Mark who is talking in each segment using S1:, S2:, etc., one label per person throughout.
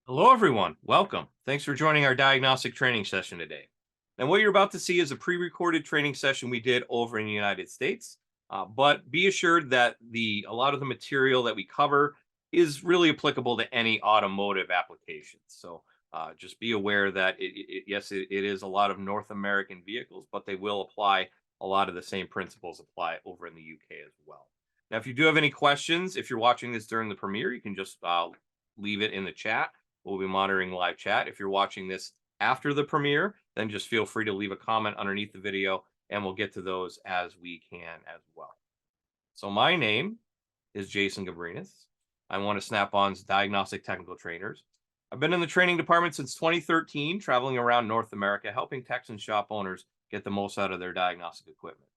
S1: Hello, everyone. Welcome. Thanks for joining our diagnostic training session today. And what you're about to see is a pre-recorded training session we did over in the United States. But be assured that a lot of the material that we cover is really applicable to any automotive application. So just be aware that yes, it is a lot of North American vehicles, but they will apply a lot of the same principles apply over in the UK as well. Now, if you do have any questions, if you're watching this during the premiere, you can just leave it in the chat. We'll be monitoring live chat. If you're watching this after the premiere, then just feel free to leave a comment underneath the video and we'll get to those as we can as well. So my name is Jason Gabrenas. I'm one of Snap-on's diagnostic technical trainers. I've been in the training department since 2013, traveling around North America, helping techs and shop owners get the most out of their diagnostic equipment.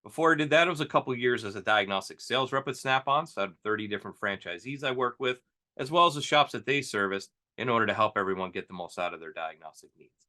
S1: Before I did that, it was a couple years as a diagnostic sales rep at Snap-on, so I had 30 different franchisees I worked with, as well as the shops that they serviced, in order to help everyone get the most out of their diagnostic needs.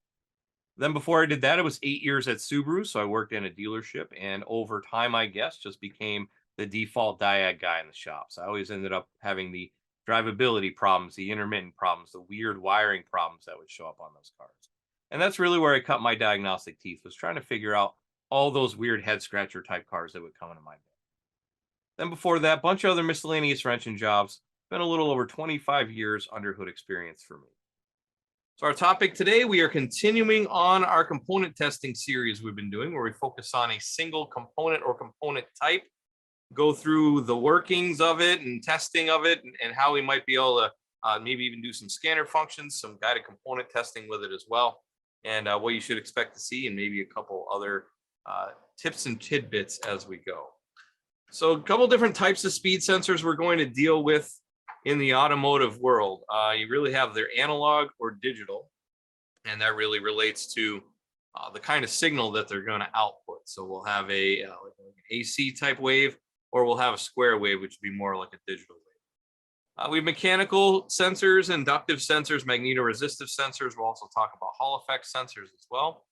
S1: Then before I did that, it was 8 years at Subaru. So I worked in a dealership, and over time, I guess, just became the default diag guy in the shop. So I always ended up having the drivability problems, the intermittent problems, the weird wiring problems that would show up on those cars. And that's really where I cut my diagnostic teeth, was trying to figure out all those weird head scratcher type cars that would come into my bed. Then before that, a bunch of other miscellaneous wrenching jobs. Been a little over 25 years under hood experience for me. So our topic today, we are continuing on our component testing series we've been doing, where we focus on a single component or component type, go through the workings of it and testing of it, and how we might be able to maybe even do some scanner functions, some guided component testing with it as well, and what you should expect to see, and maybe a couple other tips and tidbits as we go. So a couple different types of speed sensors we're going to deal with in the automotive world. You really have their analog or digital, and that really relates to the kind of signal that they're going to output. So we'll have like an AC type wave, or we'll have a square wave, which would be more like a digital wave. We have mechanical sensors, inductive sensors, magneto-resistive sensors. We'll also talk about Hall effect sensors as well.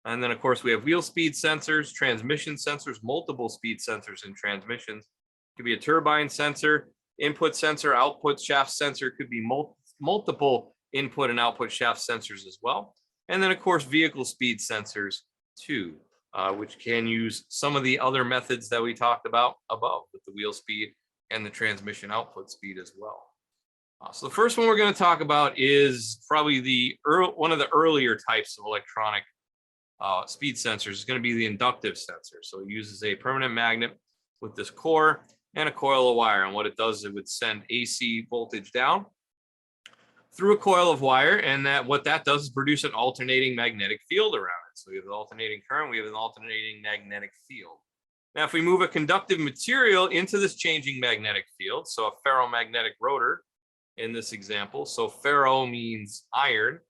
S1: And then, of course, we have wheel speed sensors, transmission sensors, multiple speed sensors in transmissions. It could be a turbine sensor, input sensor, output shaft sensor. Could be multiple input and output shaft sensors as well. And then, of course, vehicle speed sensors too, which can use some of the other methods that we talked about above with the wheel speed and the transmission output speed as well. So the first one we're going to talk about is probably one of the earlier types of electronic speed sensors. Is going to be the inductive sensor. So it uses a permanent magnet with this core and a coil of wire. And what it does is it would send AC voltage down through a coil of wire. And what that does is produce an alternating magnetic field around it. So we have an alternating current, we have an alternating magnetic field. Now, if we move a conductive material into this changing magnetic field, so a ferromagnetic rotor in this example, so ferro means iron.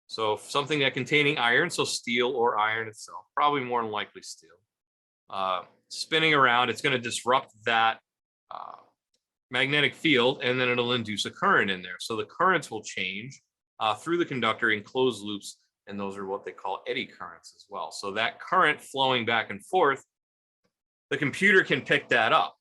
S1: So something that containing iron, so steel or iron itself, probably more than likely steel, spinning around, it's going to disrupt that magnetic field, and then it'll induce a current in there. So the currents will change through the conductor in closed loops, and those are what they call eddy currents as well. So that current flowing back and forth, the computer can pick that up.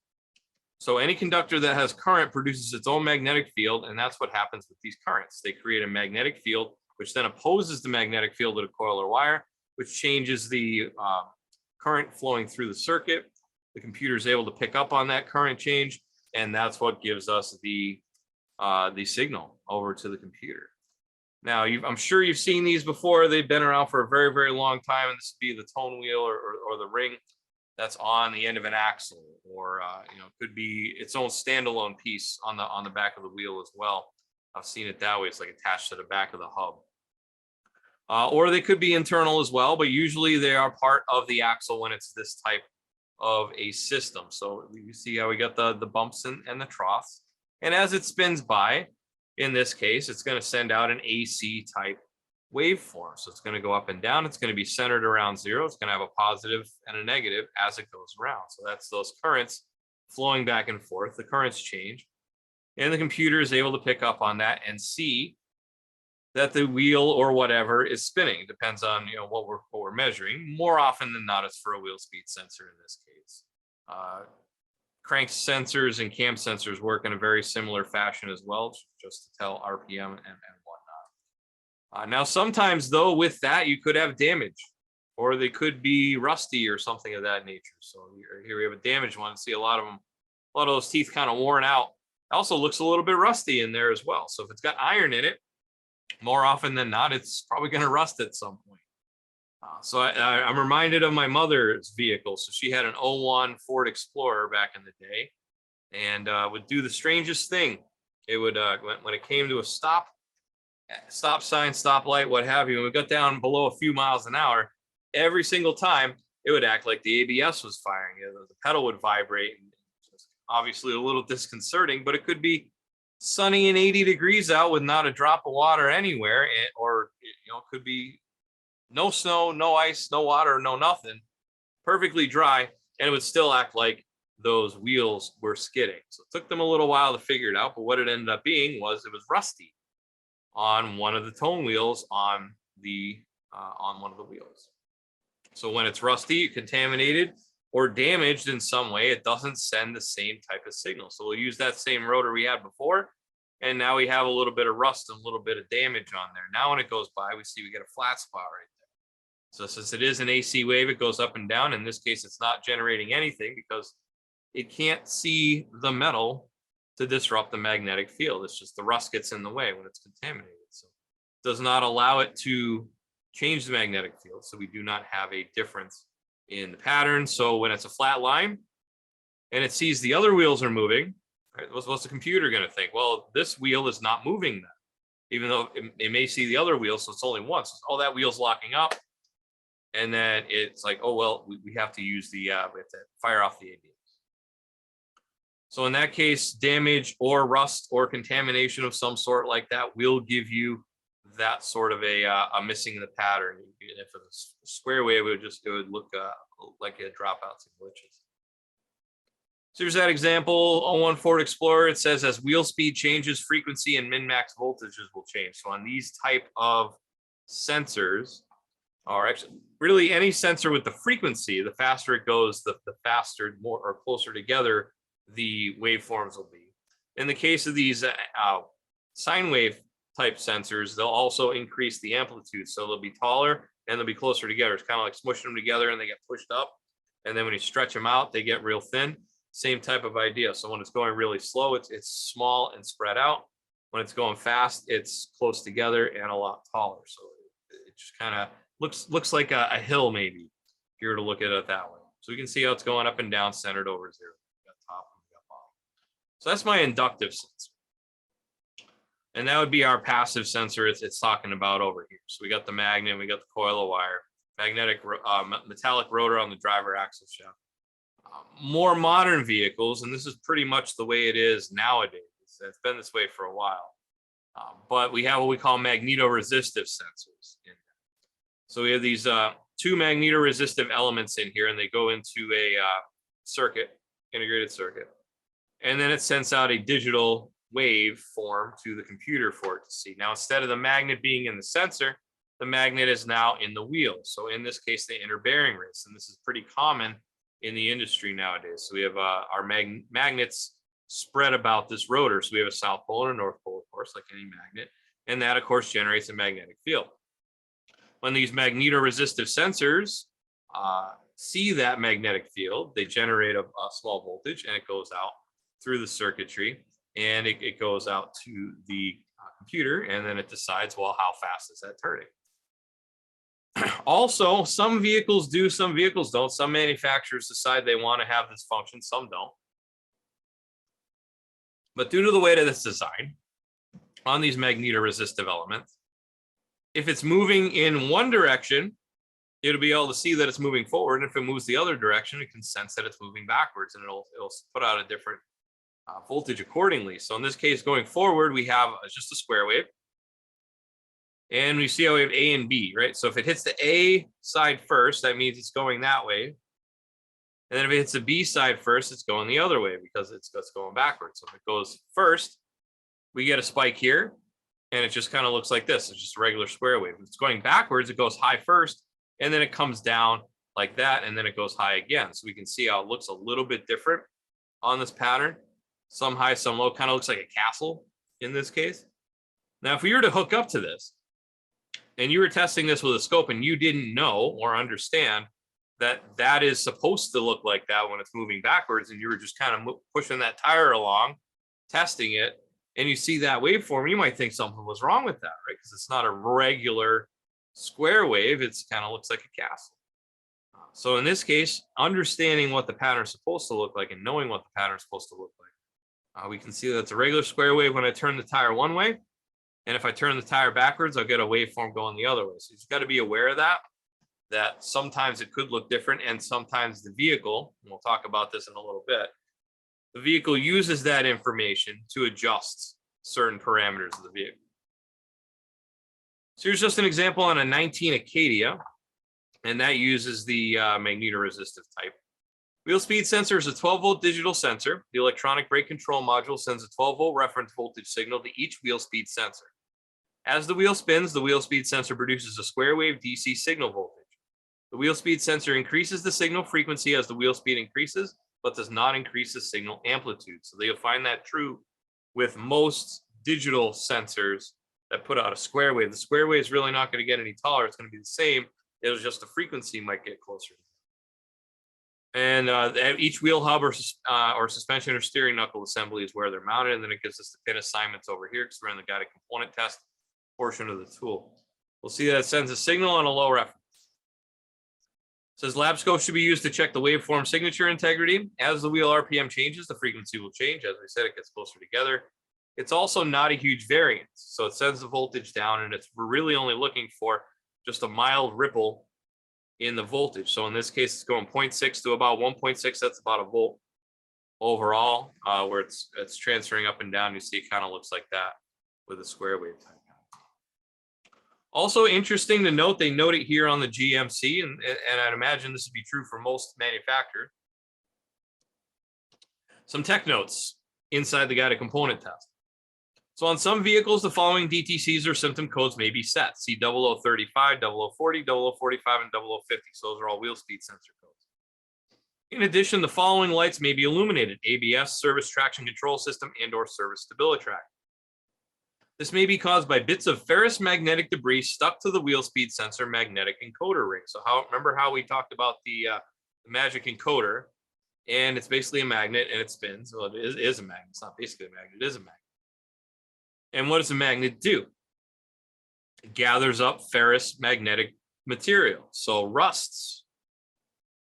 S1: So any conductor that has current produces its own magnetic field, and that's what happens with these currents. They create a magnetic field, which then opposes the magnetic field of a coil or wire, which changes the current flowing through the circuit. The computer is able to pick up on that current change, and that's what gives us the signal over to the computer. Now, I'm sure you've seen these before. They've been around for a very, very long time, and this would be the tone wheel or the ring that's on the end of an axle, or could be its own standalone piece on the back of the wheel as well. I've seen it that way. It's like attached to the back of the hub. Or they could be internal as well, but usually they are part of the axle when it's this type of a system. So you see how we got the bumps and the troughs. And as it spins by, in this case, it's going to send out an AC type waveform. So it's going to go up and down. It's going to be centered around zero. It's going to have a positive and a negative as it goes around. So that's those currents flowing back and forth. The currents change. And the computer is able to pick up on that and see that the wheel or whatever is spinning. It depends on what we're measuring. More often than not, it's for a wheel speed sensor in this case. Crank sensors and cam sensors work in a very similar fashion as well, just to tell RPM and Now, sometimes though, with that, you could have damage, or they could be rusty or something of that nature. So here we have a damaged one. See a lot of them, a lot of those teeth kind of worn out. It also looks a little bit rusty in there as well. So if it's got iron in it, more often than not, it's probably going to rust at some point. So I'm reminded of my mother's vehicle. So she had an '01 Ford Explorer back in the day, and would do the strangest thing. It would when it came to a stop sign, stoplight, what have you, when we got down below a few miles an hour, every single time it would act like the ABS was firing. The pedal would vibrate, and obviously a little disconcerting, but it could be sunny and 80 degrees out with not a drop of water anywhere, or it could be no snow, no ice, no water, no nothing, perfectly dry, and it would still act like those wheels were skidding. So it took them a little while to figure it out, but what it ended up being was it was rusty on one of the tone wheels on one of the wheels. So when it's rusty, contaminated, or damaged in some way, it doesn't send the same type of signal. So we'll use that same rotor we had before, and now we have a little bit of rust and a little bit of damage on there. Now when it goes by, we see we get a flat spot right there. So since it is an AC wave, it goes up and down. In this case, it's not generating anything because it can't see the metal to disrupt the magnetic field. It's just the rust gets in the way when it's contaminated. So it does not allow it to change the magnetic field. So we do not have a difference in the pattern. So when it's a flat line and it sees the other wheels are moving, right, what's the computer going to think? Well, this wheel is not moving then, even though it may see the other wheel. So it's only once. So, oh, that wheel's locking up. And then it's like, oh, well, we have to use we have to fire off the ABS. So in that case, damage or rust or contamination of some sort like that will give you that sort of a missing in the pattern. If it's a square wave, it would look like a dropouts and glitches. So here's that example, '01 Ford Explorer. It says as wheel speed changes, frequency and min-max voltages will change. So on these type of sensors, or actually really any sensor with the frequency, the faster it goes, the faster, more or closer together the waveforms will be. In the case of these sine wave type sensors, they'll also increase the amplitude. So they'll be taller and they'll be closer together. It's kind of like smushing them together and they get pushed up. And then when you stretch them out, they get real thin. Same type of idea. So when it's going really slow, it's small and spread out. When it's going fast, it's close together and a lot taller. So it just kind of looks like a hill maybe, if you were to look at it that way. So you can see how it's going up and down, centered over zero. We got top and we got bottom. So that's my inductive sensor. And that would be our passive sensor it's talking about over here. So we got the magnet, we got the coil of wire, magnetic metallic rotor on the driver axle shaft. More modern vehicles, and this is pretty much the way it is nowadays. It's been this way for a while. But we have what we call magneto-resistive sensors. So we have these two magneto-resistive elements in here, and they go into a integrated circuit. And then it sends out a digital wave form to the computer for it to see. Now, instead of the magnet being in the sensor, the magnet is now in the wheel. So in this case, they enter bearing race, and this is pretty common in the industry nowadays. So we have our magnets spread about this rotor. So we have a south pole and a north pole, of course, like any magnet. And that, of course, generates a magnetic field. When these magneto-resistive sensors see that magnetic field, they generate a small voltage, and it goes out through the circuitry, and it goes out to the computer, and then it decides, well, how fast is that turning? Also, some vehicles do, some vehicles don't. Some manufacturers decide they want to have this function, some don't. But due to the way that it's designed on these magneto-resistive elements, if it's moving in one direction, it'll be able to see that it's moving forward. And if it moves the other direction, it can sense that it's moving backwards, and it'll put out a different voltage accordingly. So in this case, going forward, we have just a square wave. And we see how we have A and B, right? So if it hits the A side first, that means it's going that way. And then if it hits the B side first, it's going the other way because it's going backwards. So if it goes first, we get a spike here, and it just kind of looks like this. It's just a regular square wave. If it's going backwards, it goes high first, and then it comes down like that, and then it goes high again. So we can see how it looks a little bit different on this pattern. Some high, some low, kind of looks like a castle in this case. Now, if we were to hook up to this, and you were testing this with a scope and you didn't know or understand that that is supposed to look like that when it's moving backwards, and you were just kind of pushing that tire along, testing it, and you see that waveform, you might think something was wrong with that, right? Because it's not a regular square wave. It's kind of looks like a castle. So in this case, understanding what the pattern is supposed to look like and knowing what the pattern is supposed to look like, we can see that it's a regular square wave when I turn the tire one way. And if I turn the tire backwards, I'll get a waveform going the other way. So you've got to be aware of that sometimes it could look different, and sometimes the vehicle, and we'll talk about this in a little bit, the vehicle uses that information to adjust certain parameters of the vehicle. So here's just an example on a 19 Acadia, and that uses the magneto-resistive type. Wheel speed sensor is a 12-volt digital sensor. The electronic brake control module sends a 12-volt reference voltage signal to each wheel speed sensor. As the wheel spins, the wheel speed sensor produces a square wave DC signal voltage. The wheel speed sensor increases the signal frequency as the wheel speed increases, but does not increase the signal amplitude. So you'll find that true with most digital sensors that put out a square wave. The square wave is really not going to get any taller. It's going to be the same. It's just the frequency might get closer. And each wheel hub or suspension or steering knuckle assembly is where they're mounted. And then it gives us the pin assignments over here because we're in the guided component test portion of the tool. We'll see that it sends a signal on a low reference. It says lab scope should be used to check the waveform signature integrity. As the wheel RPM changes, the frequency will change. As we said, it gets closer together. It's also not a huge variance. So it sends the voltage down, and we're really only looking for just a mild ripple in the voltage. So in this case, it's going 0.6 to about 1.6. That's about a volt overall, where it's transferring up and down. You see it kind of looks like that with a square wave type. Also interesting to note, they note it here on the GMC, and I'd imagine this would be true for most manufacturers. Some tech notes inside the guided component test. So on some vehicles, the following DTCs or symptom codes may be set. See 0035, 0040, 0045, and 0050. So those are all wheel speed sensor codes. In addition, the following lights may be illuminated: ABS, service traction control system, and/or service stabilitrack. This may be caused by bits of ferrous magnetic debris stuck to the wheel speed sensor magnetic encoder ring. So remember how we talked about the magic encoder, and it's basically a magnet and it spins. Well, it is a magnet. It's not basically a magnet, it is a magnet. And what does a magnet do? It gathers up ferrous magnetic material. So rusts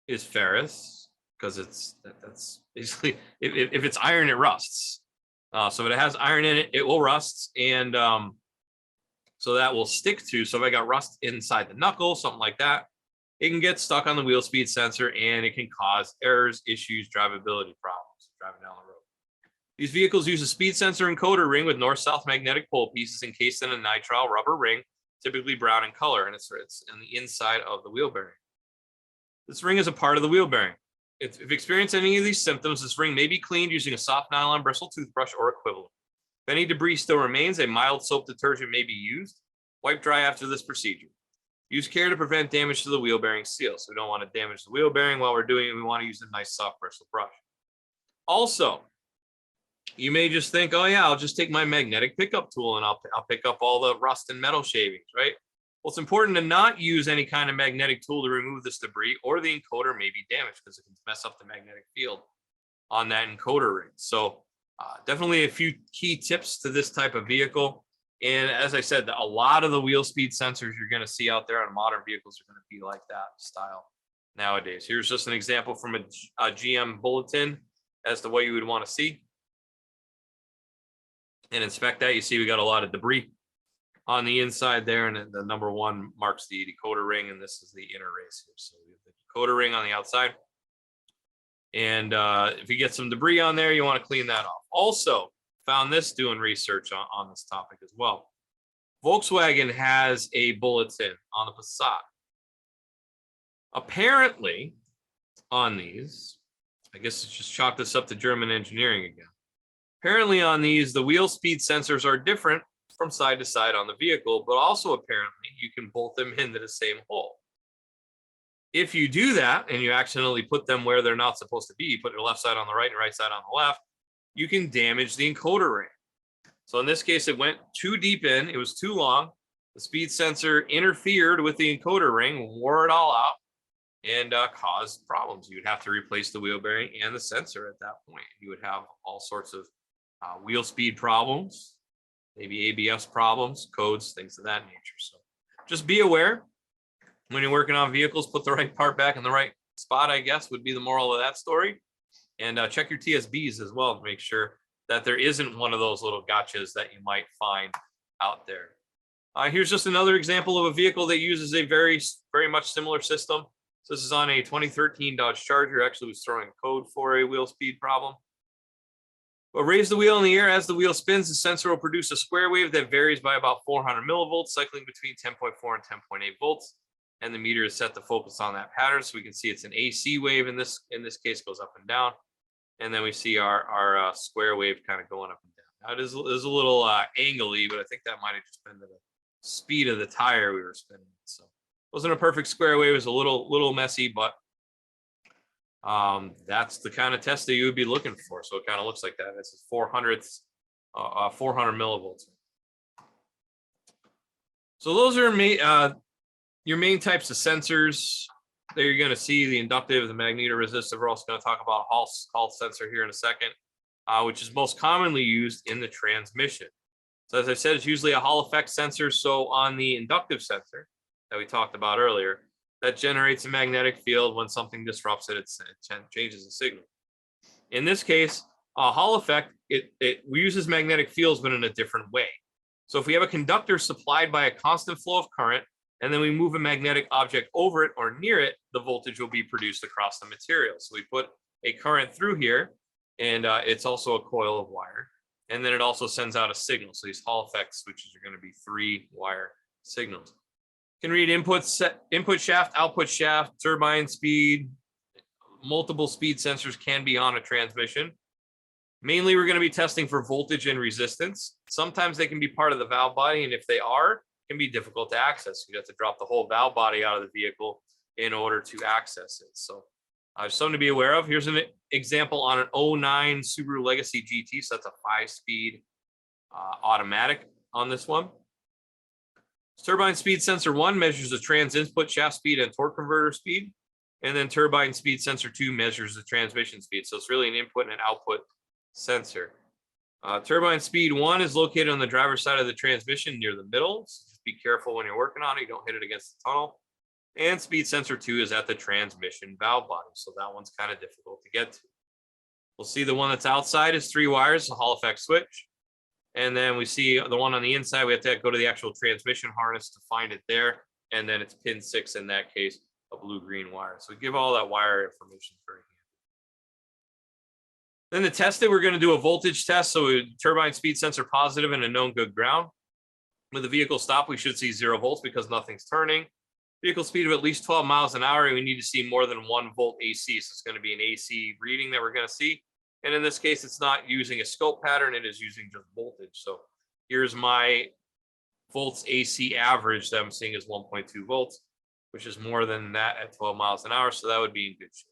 S1: is ferrous because that's basically, if it's iron, it rusts. So if it has iron in it, it will rust, and so that will stick to. So if I got rust inside the knuckle, something like that, it can get stuck on the wheel speed sensor, and it can cause errors, issues, drivability problems driving down the road. These vehicles use a speed sensor encoder ring with north-south magnetic pole pieces encased in a nitrile rubber ring, typically brown in color, and it's in the inside of the wheel bearing. This ring is a part of the wheel bearing. If you experience any of these symptoms, this ring may be cleaned using a soft nylon bristle toothbrush or equivalent. If any debris still remains, a mild soap detergent may be used. Wipe dry after this procedure. Use care to prevent damage to the wheel bearing seal. So we don't want to damage the wheel bearing while we're doing it. We want to use a nice soft bristle brush. Also, you may just think, oh yeah, I'll just take my magnetic pickup tool and I'll pick up all the rust and metal shavings, right? Well, it's important to not use any kind of magnetic tool to remove this debris, or the encoder may be damaged because it can mess up the magnetic field on that encoder ring. So definitely a few key tips to this type of vehicle. And as I said, a lot of the wheel speed sensors you're going to see out there on modern vehicles are going to be like that style nowadays. Here's just an example from a GM bulletin as to what you would want to see. And inspect that. You see we got a lot of debris on the inside there, and the number one marks the decoder ring, and this is the inner race here. So we have the decoder ring on the outside, and if you get some debris on there, you want to clean that off. Also found this doing research on this topic as well. Volkswagen has a bulletin on the Passat. Apparently on these, I guess it's just chalk this up to German engineering again. Apparently on these, the wheel speed sensors are different from side to side on the vehicle, but also apparently you can bolt them into the same hole. If you do that and you accidentally put them where they're not supposed to be, you put your left side on the right and right side on the left, you can damage the encoder ring. So in this case, it went too deep in, it was too long, The speed sensor interfered with the encoder ring, wore it all out, and caused problems. You would have to replace the wheel bearing and the sensor at that point. You would have all sorts of wheel speed problems, maybe ABS problems, codes, things of that nature. So just be aware when you're working on vehicles, put the right part back in the right spot, I guess, would be the moral of that story. And check your TSBs as well to make sure that there isn't one of those little gotchas that you might find out there. Here's just another example of a vehicle that uses a very much similar system. So this is on a 2013 Dodge Charger. Actually was throwing code for a wheel speed problem. But raise the wheel in the air. As the wheel spins, the sensor will produce a square wave that varies by about 400 millivolts, cycling between 10.4 and 10.8 volts. And the meter is set to focus on that pattern. So we can see it's an AC wave in this case, goes up and down. And then we see our square wave kind of going up and down. Now it is a little angly, but I think that might have just been the speed of the tire we were spinning. So it wasn't a perfect square wave. It was a little messy, but that's the kind of test that you would be looking for. So it kind of looks like that. This is 400 millivolts. So those are your main types of sensors. There you're going to see the inductive, the magneto-resistive. We're also going to talk about a Hall sensor here in a second, which is most commonly used in the transmission. So as I said, it's usually a Hall effect sensor. So on the inductive sensor that we talked about earlier, that generates a magnetic field. When something disrupts it, it changes the signal. In this case, a Hall effect, it uses magnetic fields, but in a different way. So if we have a conductor supplied by a constant flow of current, and then we move a magnetic object over it or near it, the voltage will be produced across the material. So we put a current through here, and it's also a coil of wire. And then it also sends out a signal. So these Hall effect switches are going to be 3-wire signals. You can read input shaft, output shaft, turbine speed. Multiple speed sensors can be on a transmission. Mainly, we're going to be testing for voltage and resistance. Sometimes they can be part of the valve body, and if they are, can be difficult to access. You have to drop the whole valve body out of the vehicle in order to access it. So something to be aware of. Here's an example on an 09 Subaru Legacy GT. So that's a 5-speed automatic on this one. Turbine speed sensor 1 measures the trans input shaft speed and torque converter speed. And then turbine speed sensor 2 measures the transmission speed. So it's really an input and an output sensor. Turbine speed 1 is located on the driver's side of the transmission near the middle. So just be careful when you're working on it. You don't hit it against the tunnel. And speed sensor 2 is at the transmission valve body. So that one's kind of difficult to get to. We'll see the one that's outside is 3 wires, a Hall effect switch. And then we see the one on the inside. We have to go to the actual transmission harness to find it there. And then it's pin 6 in that case, a blue-green wire. So we give all that wire information for you. Then to test it, we're going to do a voltage test. So turbine speed sensor positive and a known good ground. With the vehicle stop, we should see 0 volts because nothing's turning. Vehicle speed of at least 12 miles an hour, and we need to see more than 1 volt AC. So it's going to be an AC reading that we're going to see. And in this case, it's not using a scope pattern. It is using just voltage. So here's my volts AC average that I'm seeing is 1.2 volts, which is more than that at 12 miles an hour. So that would be in good shape.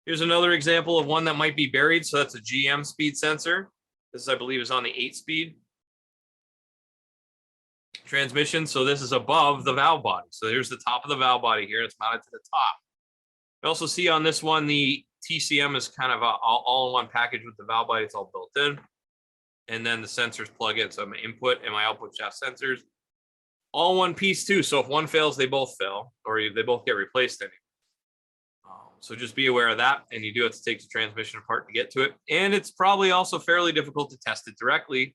S1: Here's another example of one that might be buried. So that's a GM speed sensor. This, I believe, is on the 8-speed transmission. So this is above the valve body. So here's the top of the valve body here. It's mounted to the top. You also see on this one, the TCM is kind of all-in-one package with the valve body. It's all built in. And then the sensors plug in. So my input and my output shaft sensors, all in one piece too. So if one fails, they both fail, or they both get replaced anyway. So just be aware of that, and you do have to take the transmission apart to get to it. And it's probably also fairly difficult to test it directly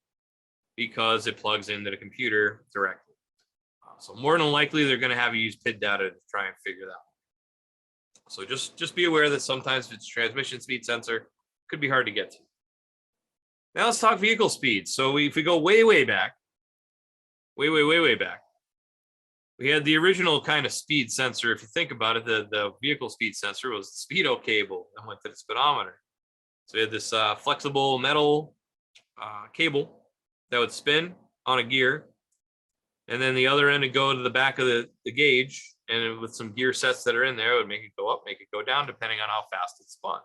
S1: because it plugs into the computer directly. So more than likely, they're going to have you use PID data to try and figure that out. So just be aware that sometimes if it's transmission speed sensor, it could be hard to get to. Now let's talk vehicle speed. So if we go way back, way back, we had the original kind of speed sensor. If you think about it, the vehicle speed sensor was the speedo cable that went to the speedometer. So we had this flexible metal cable that would spin on a gear, and then the other end would go to the back of the gauge, and with some gear sets that are in there, it would make it go up, make it go down, depending on how fast it spun.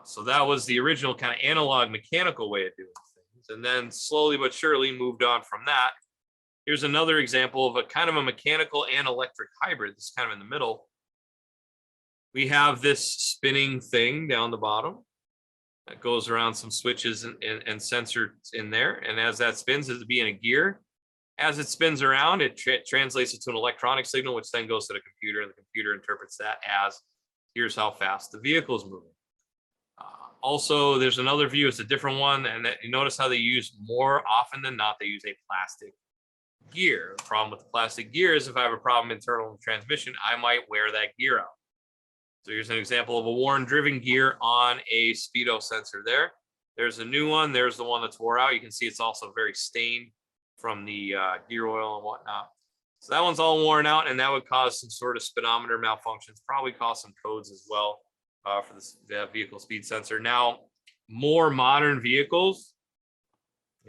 S1: So that was the original kind of analog mechanical way of doing things, and then slowly but surely moved on from that Here's another example of a kind of a mechanical and electric hybrid. This is kind of in the middle. We have this spinning thing down the bottom that goes around some switches and sensors in there. And as that spins, it'll be in a gear. As it spins around, it translates it to an electronic signal, which then goes to the computer, and the computer interprets that as, here's how fast the vehicle is moving. Also, there's another view. It's a different one. And you notice how they use, more often than not, they use a plastic gear. The problem with the plastic gear is if I have a problem internal in the transmission, I might wear that gear out. So here's an example of a worn driven gear on a speedo sensor there. There's a new one. There's the one that's wore out. You can see it's also very stained from the gear oil and whatnot. So that one's all worn out, and that would cause some sort of speedometer malfunctions, probably cause some codes as well for this vehicle speed sensor. Now, more modern vehicles,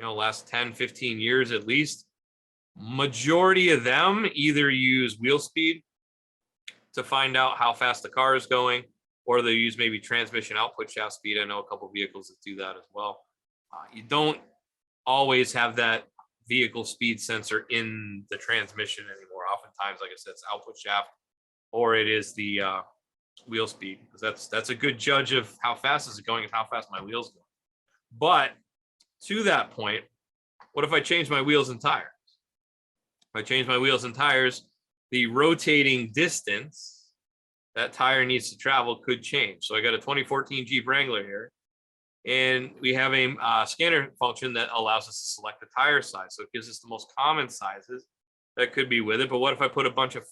S1: last 10, 15 years at least, majority of them either use wheel speed to find out how fast the car is going, or they use maybe transmission output shaft speed. I know a couple of vehicles that do that as well. You don't always have that vehicle speed sensor in the transmission anymore. Oftentimes, like I said, it's output shaft, or it is the wheel speed, because that's a good judge of how fast is it going and how fast my wheels go. But to that point, what if I change my wheels and tires? If I change my wheels and tires, the rotating distance that tire needs to travel could change. So I got a 2014 Jeep Wrangler here, and we have a scanner function that allows us to select the tire size. So it gives us the most common sizes that could be with it. But what if I put a bunch of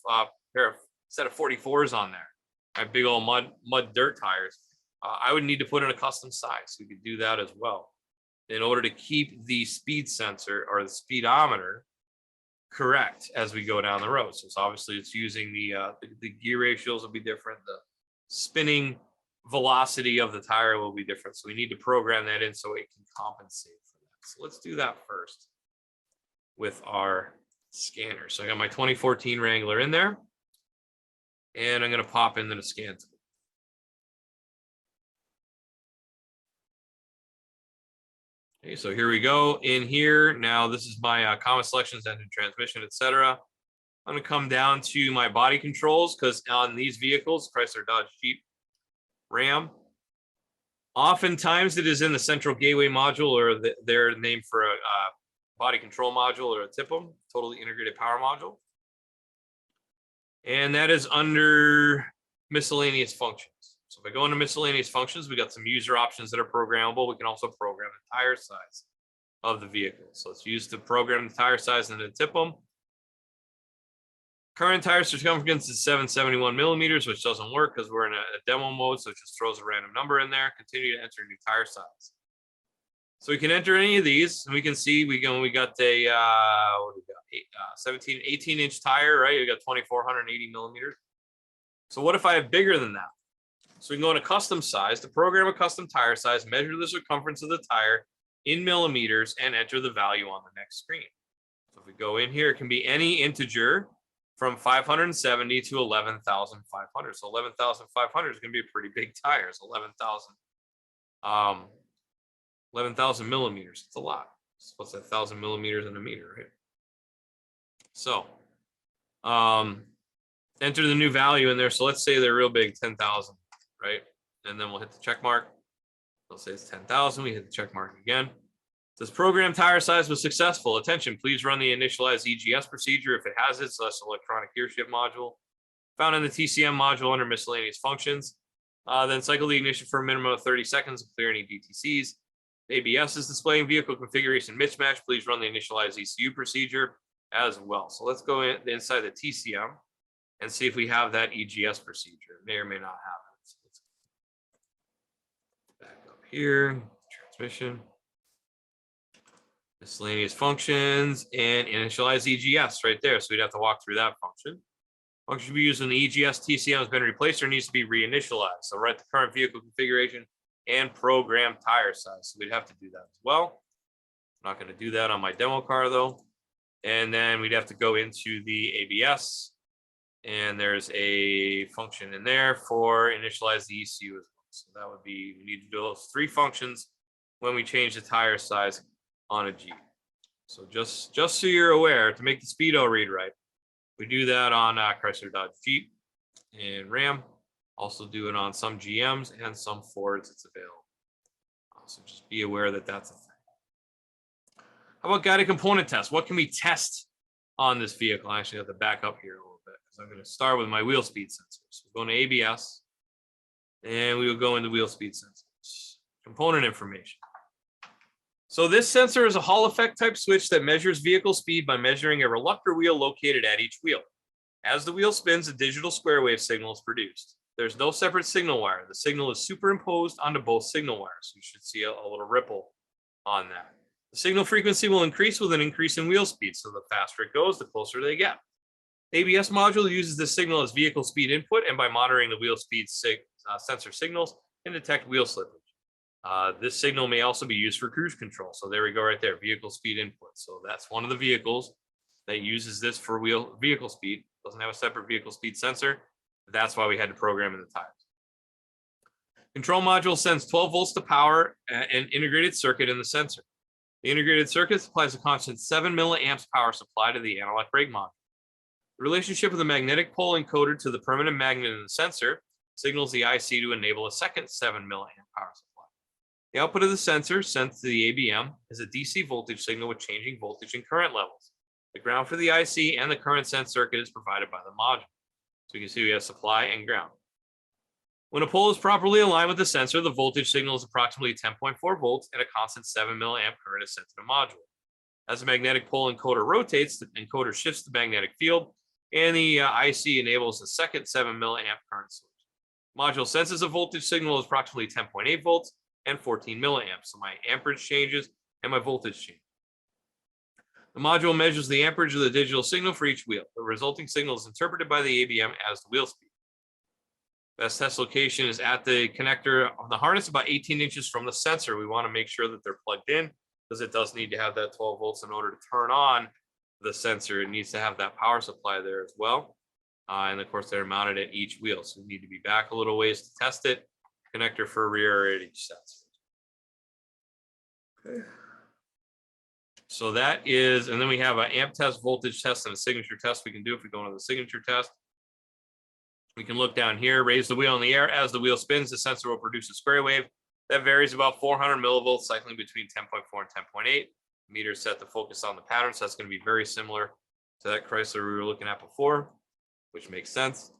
S1: set of 44s on there? I have big old mud dirt tires. I would need to put in a custom size. We could do that as well in order to keep the speed sensor or the speedometer correct as we go down the road. So obviously it's using the gear ratios will be different. The spinning velocity of the tire will be different. So we need to program that in so it can compensate for that. So let's do that first with our scanner. So I got my 2014 Wrangler in there, and I'm going to pop into the scan tool. Okay, so here we go. In here, now this is my common selections, engine, transmission, etc. I'm going to come down to my body controls, because on these vehicles, Chrysler, Dodge, Jeep, Ram, oftentimes it is in the central gateway module, or their name for a body control module, or a TIPM, totally integrated power module. And that is under miscellaneous functions. So if I go into miscellaneous functions, we got some user options that are programmable. We can also program the tire size of the vehicle. So it's used to program the tire size and then tip them. Current tire circumference is 771 millimeters, which doesn't work because we're in a demo mode. So it just throws a random number in there. Continue to enter new tire size. So we can enter any of these, and we can see we got a what do we got? 18-inch tire, right? We got 2,480 millimeters. So what if I have bigger than that? So we can go into custom size to program a custom tire size, measure the circumference of the tire in millimeters, and enter the value on the next screen. So if we go in here, it can be any integer from 570 to 11,500. So 11,500 is going to be a pretty big tire. So 11,000 millimeters. It's a lot. So what's that? 1,000 millimeters in a meter, right? So enter the new value in there. So let's say they're real big, 10,000, right? And then we'll hit the check mark. Let's say it's 10,000. We hit the check mark again. It says program tire size was successful. Attention, please run the initialize EGS procedure if it has it. So that's electronic gear shift module found in the TCM module under miscellaneous functions. Then cycle the ignition for a minimum of 30 seconds to clear any DTCs. ABS is displaying vehicle configuration mismatch. Please run the initialize ECU procedure as well. So let's go inside the TCM and see if we have that EGS procedure. It may or may not have it. So let's back up here, transmission, miscellaneous functions, and initialize EGS right there. So we'd have to walk through that function. Function should be used when the EGS TCM has been replaced or needs to be reinitialized. So write the current vehicle configuration and program tire size. So we'd have to do that as well. I'm not going to do that on my demo car though. And then we'd have to go into the ABS, and there's a function in there for initialize the ECU as well. So that would be, we need to do those three functions when we change the tire size on a Jeep. So just so you're aware, to make the speedo read right, we do that on Chrysler, Dodge, Jeep, and Ram. Also do it on some GMs and some Fords. It's available. So just be aware that that's a thing. How about guided component test? What can we test on this vehicle? I actually have to back up here a little bit because I'm going to start with my wheel speed sensors. We're going to ABS, and we will go into wheel speed sensors. Component information. So this sensor is a Hall effect type switch that measures vehicle speed by measuring a reluctor wheel located at each wheel. As the wheel spins, a digital square wave signal is produced. There's no separate signal wire. The signal is superimposed onto both signal wires. You should see a little ripple on that. The signal frequency will increase with an increase in wheel speed. So the faster it goes, the closer they get. The ABS module uses this signal as vehicle speed input, and by monitoring the wheel speed sensor signals, can detect wheel slippage. This signal may also be used for cruise control. So there we go right there, vehicle speed input. So that's one of the vehicles that uses this for vehicle speed. Doesn't have a separate vehicle speed sensor. That's why we had to program in the tires. Control module sends 12 volts to power an integrated circuit in the sensor. The integrated circuit supplies a constant 7 milliamps power supply to the analog brake module. The relationship of the magnetic pole encoder to the permanent magnet in the sensor signals the IC to enable a second 7 milliamp power supply. The output of the sensor sent to the ABM is a DC voltage signal with changing voltage and current levels. The ground for the IC and the current sense circuit is provided by the module. So you can see we have supply and ground. When a pole is properly aligned with the sensor, the voltage signal is approximately 10.4 volts and a constant 7 milliamp current is sent to the module. As the magnetic pole encoder rotates, the encoder shifts the magnetic field, and the IC enables a second 7 milliamp current switch. Module senses a voltage signal is approximately 10.8 volts and 14 milliamps. So my amperage changes and my voltage changes. The module measures the amperage of the digital signal for each wheel. The resulting signal is interpreted by the ABM as the wheel speed. Best test location is at the connector of the harness, about 18 inches from the sensor. We want to make sure that they're plugged in because it does need to have that 12 volts in order to turn on the sensor. It needs to have that power supply there as well. And of course, they're mounted at each wheel. So we need to be back a little ways to test it. Connector for rear at each sensor. Okay. So that is, and then we have an amp test, voltage test, and a signature test we can do if we go into the signature test. We can look down here, raise the wheel in the air. As the wheel spins, the sensor will produce a square wave that varies about 400 millivolts, cycling between 10.4 and 10.8. Meter set to focus on the pattern, so that's going to be very similar to that Chrysler we were looking at before, which makes sense.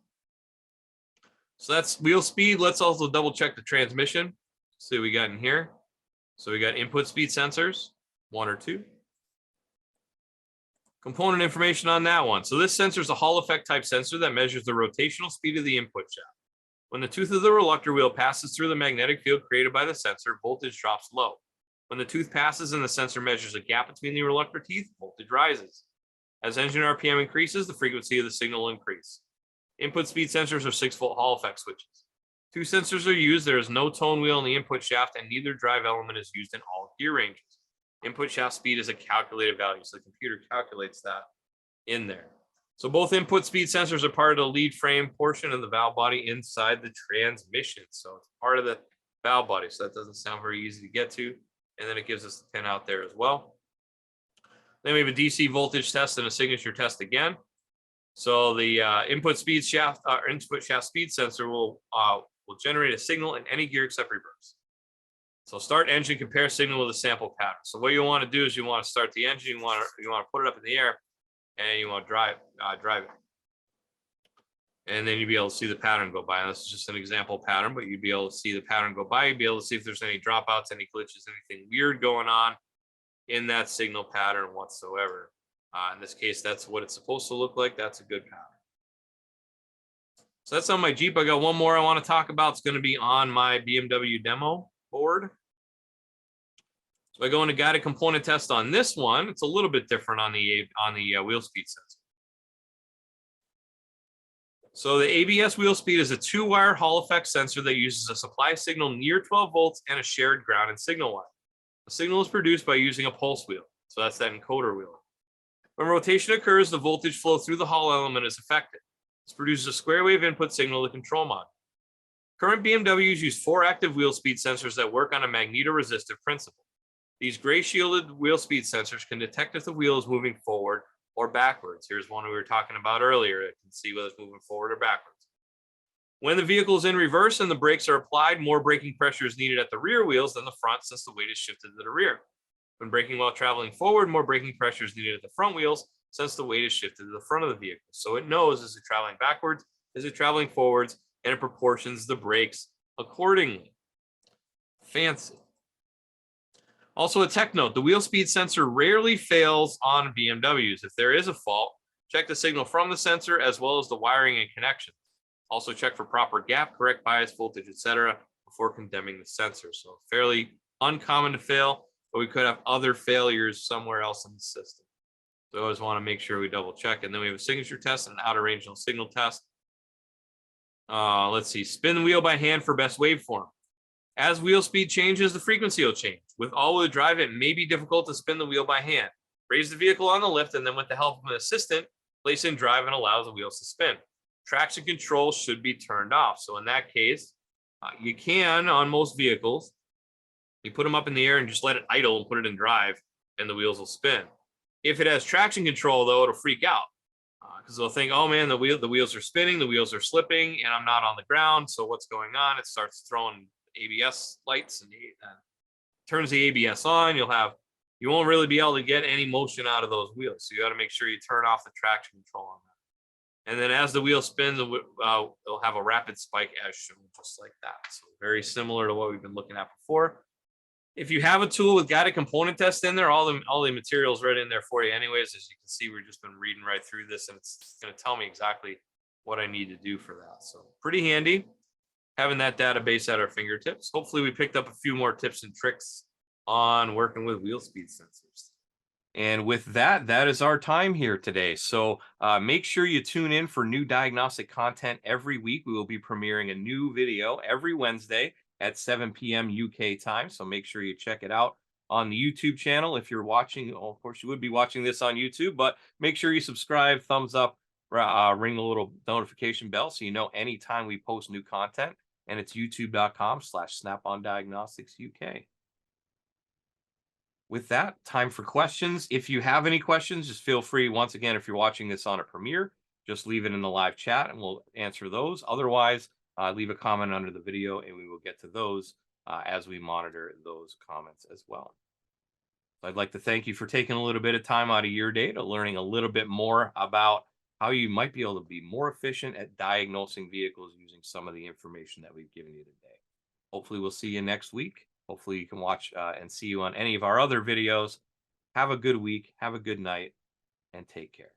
S1: So that's wheel speed. Let's also double check the transmission. See what we got in here. So we got input speed sensors, 1 or 2. Component information on that one. So this sensor is a Hall effect type sensor that measures the rotational speed of the input shaft. When the tooth of the reluctor wheel passes through the magnetic field created by the sensor, voltage drops low. When the tooth passes and the sensor measures a gap between the reluctor teeth, voltage rises. As engine RPM increases, the frequency of the signal will increase. Input speed sensors are 6-volt Hall effect switches. 2 sensors are used. There is no tone wheel in the input shaft, and neither drive element is used in all gear ranges. Input shaft speed is a calculated value, so the computer calculates that in there. So both input speed sensors are part of the lead frame portion of the valve body inside the transmission. So it's part of the valve body, so that doesn't sound very easy to get to. And then it gives us the pin out there as well. Then we have a DC voltage test and a signature test again. So the input shaft speed sensor will generate a signal in any gear except reverse. So start engine, compare signal with a sample pattern. So what you want to do is you want to start the engine, you want to put it up in the air, and you want to drive it. And then you'll be able to see the pattern go by. And this is just an example pattern, but you'd be able to see the pattern go by. You'd be able to see if there's any dropouts, any glitches, anything weird going on in that signal pattern whatsoever. In this case, that's what it's supposed to look like. That's a good pattern. So that's on my Jeep. I got one more I want to talk about. It's going to be on my BMW demo board. So I go into guided component test on this one. It's a little bit different on the wheel speed sensor. So the ABS wheel speed is a 2-wire Hall effect sensor that uses a supply signal near 12 volts and a shared ground and signal wire. The signal is produced by using a pulse wheel. So that's that encoder wheel. When rotation occurs, the voltage flow through the Hall element is affected. This produces a square wave input signal to the control module. Current BMWs use 4 active wheel speed sensors that work on a magneto-resistive principle. These gray shielded wheel speed sensors can detect if the wheel is moving forward or backwards. Here's one we were talking about earlier. It can see whether it's moving forward or backwards. When the vehicle is in reverse and the brakes are applied, more braking pressure is needed at the rear wheels than the front since the weight is shifted to the rear. When braking while traveling forward, more braking pressure is needed at the front wheels since the weight is shifted to the front of the vehicle. So it knows, is it traveling backwards, is it traveling forwards, and it proportions the brakes accordingly. Fancy. Also, a tech note, the wheel speed sensor rarely fails on BMWs. If there is a fault, check the signal from the sensor as well as the wiring and connections. Also check for proper gap, correct bias voltage, etc. before condemning the sensor. So fairly uncommon to fail, but we could have other failures somewhere else in the system. So I always want to make sure we double check. And then we have a signature test and an outer range signal test. Let's see, spin the wheel by hand for best waveform. As wheel speed changes, the frequency will change. With all-wheel drive, it may be difficult to spin the wheel by hand. Raise the vehicle on the lift, and then with the help of an assistant, place in drive and allow the wheels to spin. Traction control should be turned off. So in that case, you can, on most vehicles, you put them up in the air and just let it idle and put it in drive, and the wheels will spin. If it has traction control, though, it'll freak out because they'll think, oh man, the wheels are spinning, the wheels are slipping, and I'm not on the ground. So what's going on? It starts throwing ABS lights and turns the ABS on. You won't really be able to get any motion out of those wheels. So you got to make sure you turn off the traction control on that. And then as the wheel spins, it'll have a rapid spike as shown, just like that. So very similar to what we've been looking at before. If you have a tool with guided component test in there, all the materials right in there for you anyways. As you can see, we've just been reading right through this, and it's going to tell me exactly what I need to do for that. So pretty handy having that database at our fingertips. Hopefully we picked up a few more tips and tricks on working with wheel speed sensors. And with that, that is our time here today. So make sure you tune in for new diagnostic content every week. We will be premiering a new video every Wednesday at 7 p.m. UK time. So make sure you check it out on the YouTube channel. If you're watching, well, of course, you would be watching this on YouTube, but make sure you subscribe, thumbs up, ring the little notification bell so you know anytime we post new content. And it's youtube.com/SnapOnDiagnosticsUK. With that, time for questions. If you have any questions, just feel free. Once again, if you're watching this on a premiere, just leave it in the live chat and we'll answer those. Otherwise, leave a comment under the video and we will get to those as we monitor those comments as well. So I'd like to thank you for taking a little bit of time out of your day to learning a little bit more about how you might be able to be more efficient at diagnosing vehicles using some of the information that we've given you today. Hopefully we'll see you next week. Hopefully you can watch and see you on any of our other videos. Have a good week, have a good night, and take care.